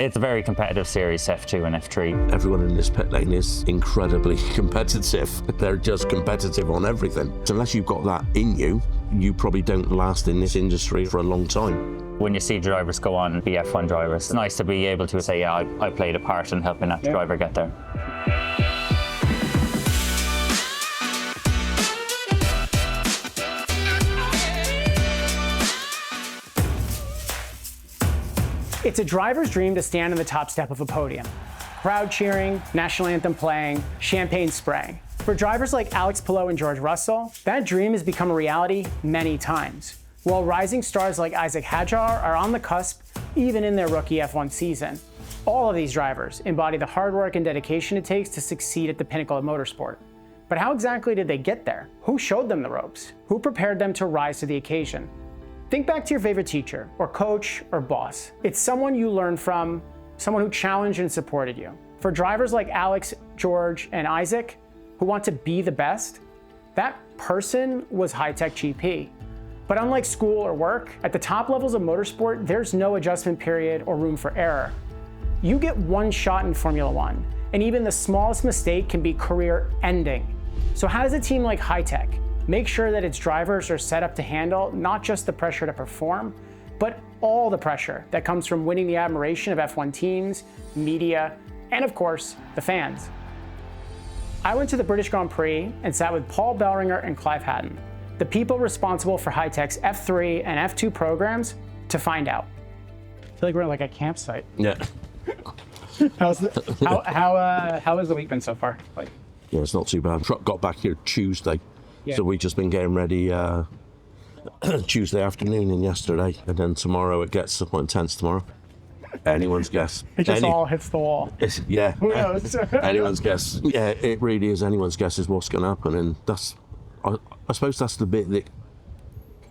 It's a very competitive series, F2 and F3. Everyone in this pit lane is incredibly competitive. They're just competitive on everything. So unless you've got that in you, you probably don't last in this industry for a long time. When you see drivers go on and be F1 drivers, it's nice to be able to say, yeah, I played a part in helping that driver get there. It's a driver's dream to stand on the top step of a podium. Crowd cheering, national anthem playing, champagne spraying. For drivers like Alex Palou and George Russell, that dream has become a reality many times. While rising stars like Isack Hadjar are on the cusp, even in their rookie F1 season. All of these drivers embody the hard work and dedication it takes to succeed at the pinnacle of motorsport. But how exactly did they get there? Who showed them the ropes? Who prepared them to rise to the occasion? Think back to your favorite teacher, or coach, or boss. It's someone you learned from, someone who challenged and supported you. For drivers like Alex, George, and Isack, who want to be the best, that person was Hitech GP. But unlike school or work, at the top levels of motorsport, there's no adjustment period or room for error. You get one shot in Formula One, and even the smallest mistake can be career-ending. So how does a team like Hitech make sure that its drivers are set up to handle not just the pressure to perform, but all the pressure that comes from winning the admiration of F1 teams, media, and of course, the fans? I went to the British Grand Prix and sat with Paul Bellringer and Clive Hatton, the people responsible for Hitech's F3 and F2 programs, to find out. I feel like we're at like a campsite. Yeah. How has the week been so far? Yeah, it's not too bad. Truck got back here Tuesday. Yeah. So we've just been getting ready Tuesday afternoon and yesterday. And then tomorrow it gets somewhat intense tomorrow. Anyone's guess. It just all hits the wall. Yeah. Who knows? Anyone's guess. Yeah, it really is anyone's guess is what's going to happen. And that's, I suppose that's the bit that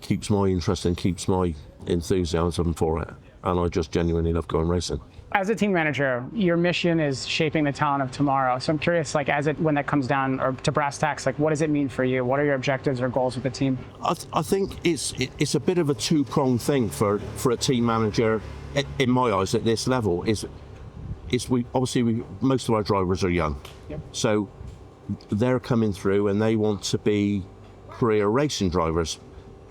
keeps my interest and keeps my enthusiasm for it. And I just genuinely love going racing. As a team manager, your mission is shaping the talent of tomorrow. So I'm curious, when that comes down or to brass tacks, what does it mean for you? What are your objectives or goals with the team? I think it's a bit of a two-pronged thing for a team manager, in my eyes, at this level. Most of our drivers are young, so they're coming through and they want to be career racing drivers,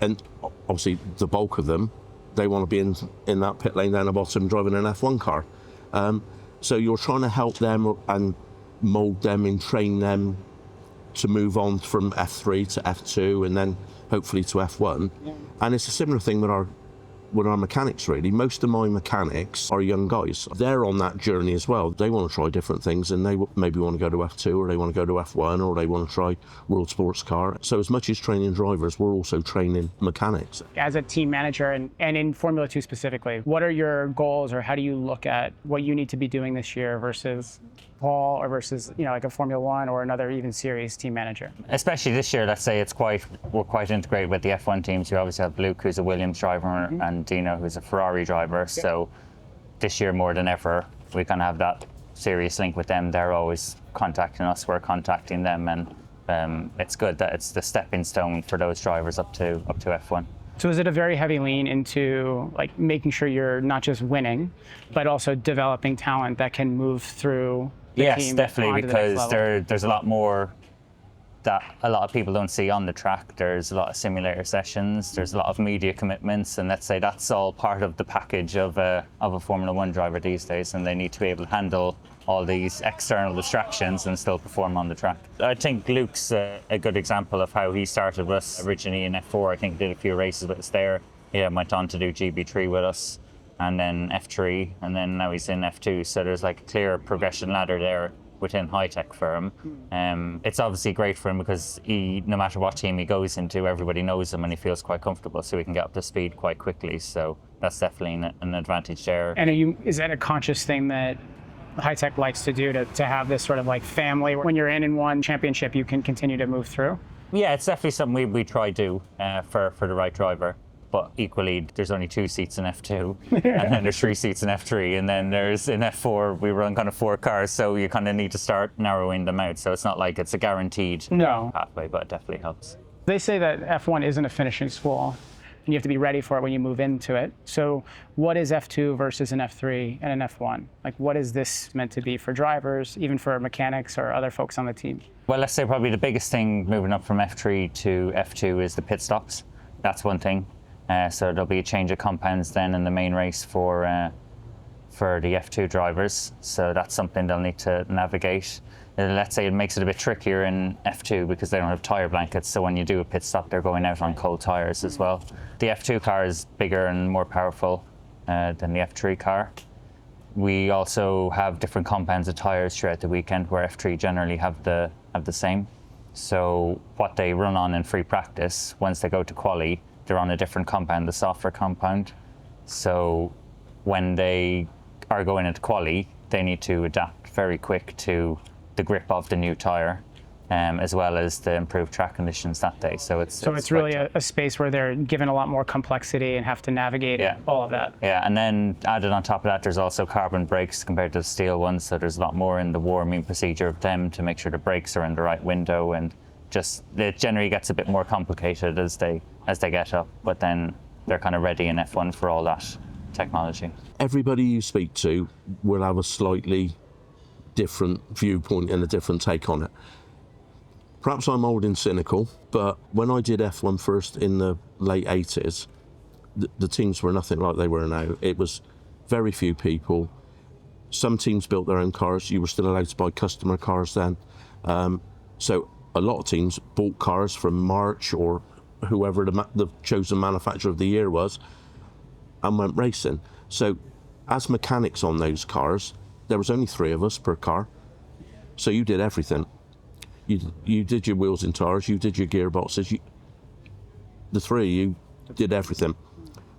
and obviously the bulk of them, they want to be in that pit lane down the bottom driving an F1 car. So you're trying to help them and mould them and train them to move on from F3 to F2 and then hopefully to F1. Yeah. And it's a similar thing with our mechanics, really. Most of my mechanics are young guys. They're on that journey as well. They want to try different things, and they maybe want to go to F2 or they want to go to F1 or they want to try World Sports Car. So as much as training drivers, we're also training mechanics. As a team manager and in Formula 2 specifically, what are your goals, or how do you look at what you need to be doing this year versus Paul, or versus like a Formula 1 or another even series team manager? Especially this year, let's say we're quite integrated with the F1 teams. You obviously have Luke, who's a Williams driver, and Dino, who's a Ferrari driver. Yeah. So this year more than ever, we kind of have that serious link with them. They're always contacting us, we're contacting them, and it's good that it's the stepping stone for those drivers up to F1. So is it a very heavy lean into making sure you're not just winning, but also developing talent that can move through the team? Yes, definitely, because there's a lot more that a lot of people don't see on the track. There's a lot of simulator sessions, there's a lot of media commitments, and let's say that's all part of the package of a Formula 1 driver these days, and they need to be able to handle all these external distractions and still perform on the track. I think Luke's a good example of how he started with us originally in F4. I think did a few races with us there. He went on to do GB3 with us, and then F3, and then now he's in F2. So there's a clear progression ladder there within Hitech for him. It's obviously great for him because no matter what team he goes into, everybody knows him and he feels quite comfortable, so he can get up to speed quite quickly. So that's definitely an advantage there. And is that a conscious thing that Hitech likes to do, to have this sort of family when you're in one championship you can continue to move through? Yeah, it's definitely something we try to do for the right driver. But equally, there's only 2 seats in F2, and then there's 3 seats in F3, and then there's in F4, we run kind of 4 cars, so you kind of need to start narrowing them out. So it's not like it's a guaranteed pathway, but it definitely helps. They say that F1 isn't a finishing school. and you have to be ready for it when you move into it. So what is F2 versus an F3 and an F1? Like, what is this meant to be for drivers, even for mechanics or other folks on the team? Well, let's say probably the biggest thing moving up from F3 to F2 is the pit stops. That's one thing. So there'll be a change of compounds then in the main race for the F2 drivers. So that's something they'll need to navigate. Let's say it makes it a bit trickier in F2 because they don't have tyre blankets. So when you do a pit stop, they're going out on cold tyres as well. The F2 car is bigger and more powerful than the F3 car. We also have different compounds of tyres throughout the weekend, where F3 generally have the same. So what they run on in free practice, once they go to quali, they're on a different compound, the softer compound. So when they are going into quali, they need to adapt very quick to the grip of the new tyre, as well as the improved track conditions that day. So it's really a space where they're given a lot more complexity and have to navigate all of that. Yeah, and then added on top of that, there's also carbon brakes compared to the steel ones. So there's a lot more in the warming procedure of them to make sure the brakes are in the right window, and just it generally gets a bit more complicated as they get up. But then they're kind of ready in F1 for all that technology. Everybody you speak to will have a slightly different viewpoint and a different take on it. Perhaps I'm old and cynical, but when I did F1 first in the late 80s, the teams were nothing like they were now. It was very few people. Some teams built their own cars. You were still allowed to buy customer cars then. So a lot of teams bought cars from March or whoever the chosen manufacturer of the year was and went racing. So as mechanics on those cars, there was only 3 of us per car. So you did everything. You did your wheels and tires, you did your gearboxes, the 3 of you did everything.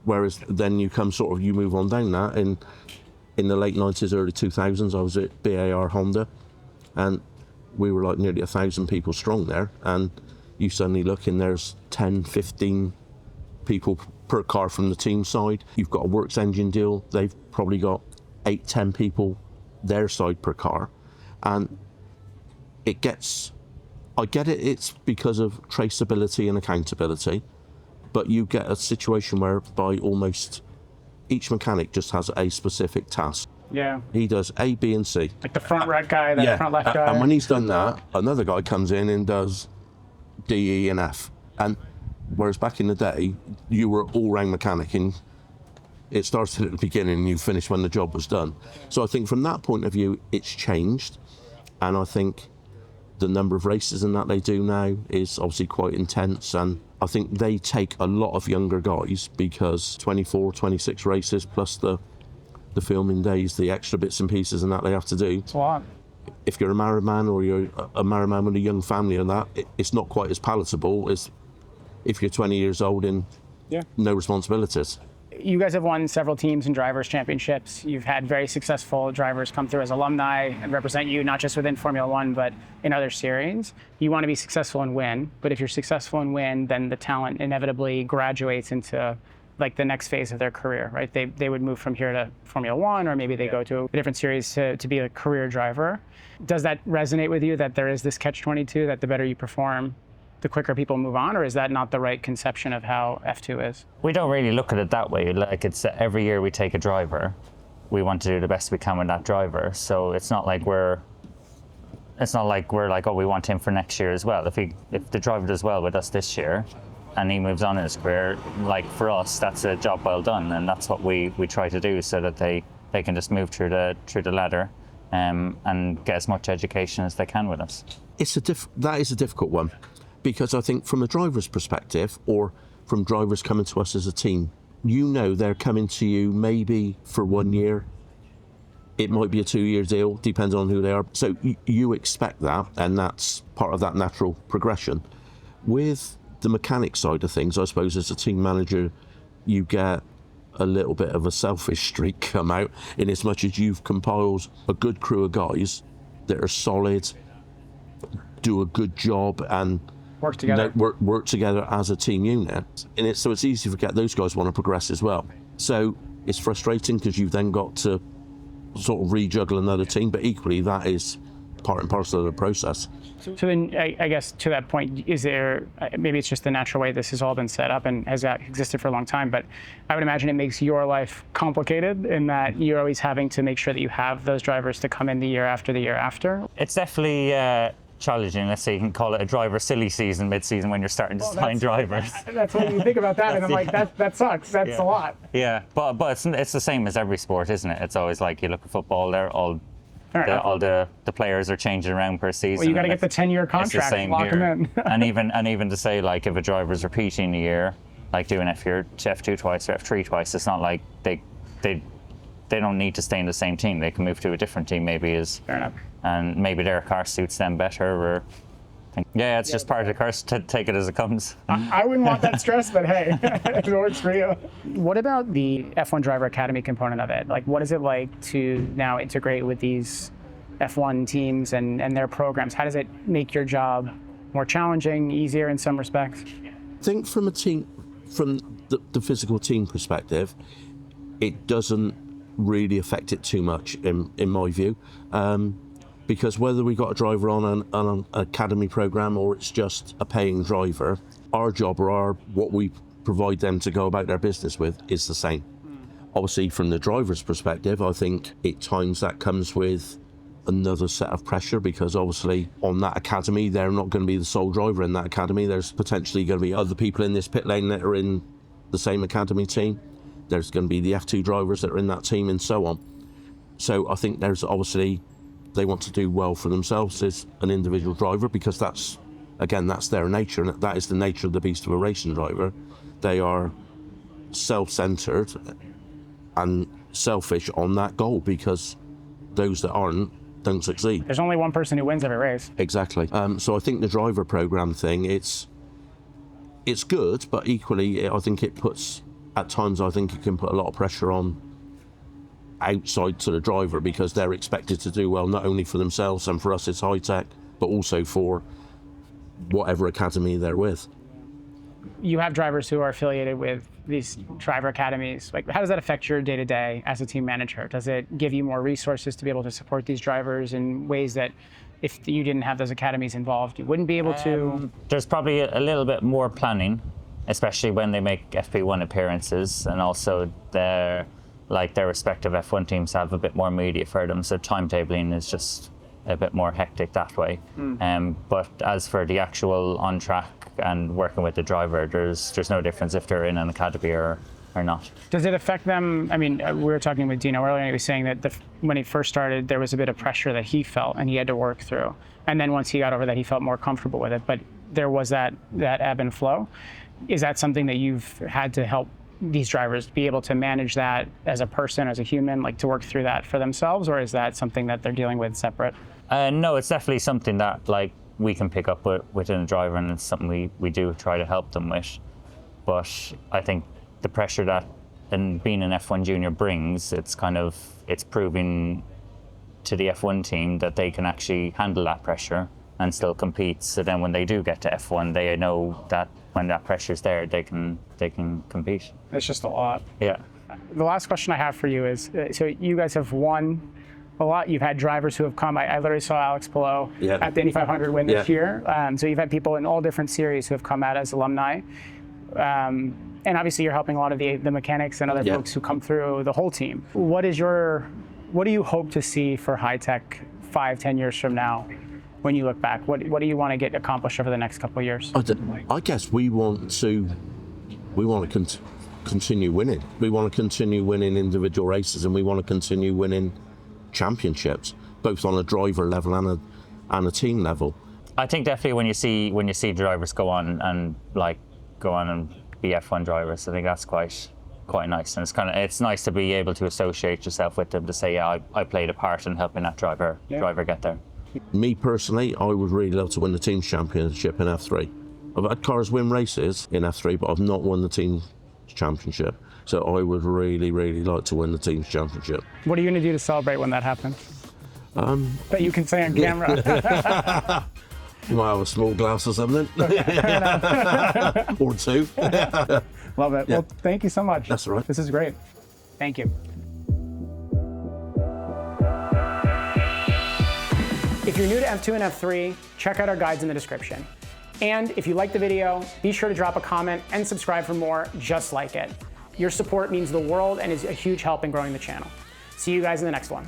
Whereas then you move on down that, and in the late 90s, early 2000s, I was at BAR Honda, and we were like nearly 1,000 people strong there, and you suddenly look and there's 10, 15 people per car from the team side. You've got a works engine deal, they've probably got 8, 10 people their side per car, and I get it, it's because of traceability and accountability, but you get a situation whereby almost each mechanic just has a specific task. Yeah. He does A, B, and C. Like the front right guy, the front left guy. And when he's done that, another guy comes in and does D, E, and F. And whereas back in the day, you were all-round mechanic, and it started at the beginning and you finished when the job was done. So I think from that point of view, it's changed. And I think the number of races and that they do now is obviously quite intense, and I think they take a lot of younger guys because 24, 26 races plus the filming days, the extra bits and pieces and that they have to do. It's a lot. If you're a married man or you're a married man with a young family and that, it's not quite as palatable as if you're 20 years old and no responsibilities. You guys have won several teams and drivers championships. You've had very successful drivers come through as alumni and represent you, not just within Formula One, but in other series. You want to be successful and win, but if you're successful and win, then the talent inevitably graduates into like the next phase of their career, right? They would move from here to Formula One, or maybe they go to a different series to be a career driver. Does that resonate with you, that there is this catch-22, that the better you perform, the quicker people move on, or is that not the right conception of how F2 is? We don't really look at it that way. Like, it's every year we take a driver, we want to do the best we can with that driver. So it's not like we're like, oh, we want him for next year as well. If the driver does well with us this year and he moves on in his career, like for us, that's a job well done, and that's what we try to do, so that they can just move through the ladder and get as much education as they can with us. That is a difficult one. Because I think from a driver's perspective, or from drivers coming to us as a team, they're coming to you maybe for 1 year. It might be a 2-year deal, depends on who they are. So you expect that, and that's part of that natural progression. With the mechanic side of things, I suppose as a team manager, you get a little bit of a selfish streak come out, in as much as you've compiled a good crew of guys that are solid, do a good job, and work together. Work together as a team unit. And so it's easy to forget those guys want to progress as well. So it's frustrating because you've then got to sort of rejuggle another team, but equally that is part and parcel of the process. So then, I guess to that point, is there, maybe it's just the natural way this has all been set up and has existed for a long time, but I would imagine it makes your life complicated in that you're always having to make sure that you have those drivers to come in the year after the year after. It's definitely challenging. Let's say you can call it a driver silly season mid-season when you're starting to sign drivers. That's what you think about that, and I'm like, that sucks. That's a lot. Yeah, but it's the same as every sport, isn't it? It's always like you look at football, they're all the players are changing around per season. Well, you got to get the 10-year contract, lock them in. and even to say, like, if a driver's repeating a year, like doing F2 twice or F3 twice, it's not like they don't need to stay in the same team. They can move to a different team, maybe Fair enough. And maybe their car suits them better, or it's just part of the course. To take it as it comes. I wouldn't want that stress, but hey, it works for you. What about the F1 Driver Academy component of it? Like, what is it like to now integrate with these F1 teams and their programs? How does it make your job more challenging, easier in some respects? I think from the physical team perspective, it doesn't really affect it too much in my view. Because whether we got a driver on an academy program or it's just a paying driver, our job or what we provide them to go about their business with is the same. Obviously, from the driver's perspective, I think at times that comes with another set of pressure, because obviously on that academy, they're not going to be the sole driver in that academy. There's potentially going to be other people in this pit lane that are in the same academy team. There's going to be the F2 drivers that are in that team and so on. So I think there's obviously, they want to do well for themselves as an individual driver, because that's their nature, and that is the nature of the beast of a racing driver. They are self-centered and selfish on that goal, because those that aren't don't succeed. There's only one person who wins every race. Exactly. So I think the driver program thing, it's good, but equally I think it puts, at times I think it can put a lot of pressure on outside to the driver, because they're expected to do well not only for themselves and for us as Hitech, but also for whatever academy they're with. You have drivers who are affiliated with these driver academies. Like, how does that affect your day-to-day as a team manager? Does it give you more resources to be able to support these drivers in ways that if you didn't have those academies involved, you wouldn't be able to? There's probably a little bit more planning, especially when they make FP1 appearances, and also their respective F1 teams have a bit more media for them, so timetabling is just a bit more hectic that way. But as for the actual on track and working with the driver, there's no difference if they're in an academy or not. Does it affect them? I mean, we were talking with Dino earlier, and he was saying that when he first started, there was a bit of pressure that he felt and he had to work through. And then once he got over that, he felt more comfortable with it. But there was that ebb and flow. Is that something that you've had to help these drivers be able to manage that as a person, as a human, like to work through that for themselves, or is that something that they're dealing with separate? No, it's definitely something that we can pick up within a driver, and it's something we do try to help them with. But I think the pressure that being an F1 junior brings, it's proving to the F1 team that they can actually handle that pressure and still compete. So then when they do get to F1, they know that when that pressure's there, they can compete. It's just a lot. Yeah. The last question I have for you is, so you guys have won a lot. You've had drivers who have come. I literally saw Alex Palou at the Indy 500 win this year. So you've had people in all different series who have come out as alumni. And obviously you're helping a lot of the mechanics and other folks who come through the whole team. What do you hope to see for Hitech 5-10 years from now when you look back? What do you want to get accomplished over the next couple of years? I guess we want to continue winning. We want to continue winning individual races, and we want to continue winning championships, both on a driver level and a team level. I think definitely when you see drivers go on and be F1 drivers, I think that's quite nice, and it's nice to be able to associate yourself with them, to say, yeah, I played a part in helping that driver get there. Me personally, I would really love to win the team's championship in F3. I've had cars win races in F3, but I've not won the team's championship. So I would really, really like to win the team's championship. What are you going to do to celebrate when that happens? That you can say on camera. You might have a small glass or something. Or two. Love it. Well, thank you so much. That's all right. This is great. Thank you. If you're new to F2 and F3, check out our guides in the description. And if you liked the video, be sure to drop a comment and subscribe for more just like it. Your support means the world and is a huge help in growing the channel. See you guys in the next one.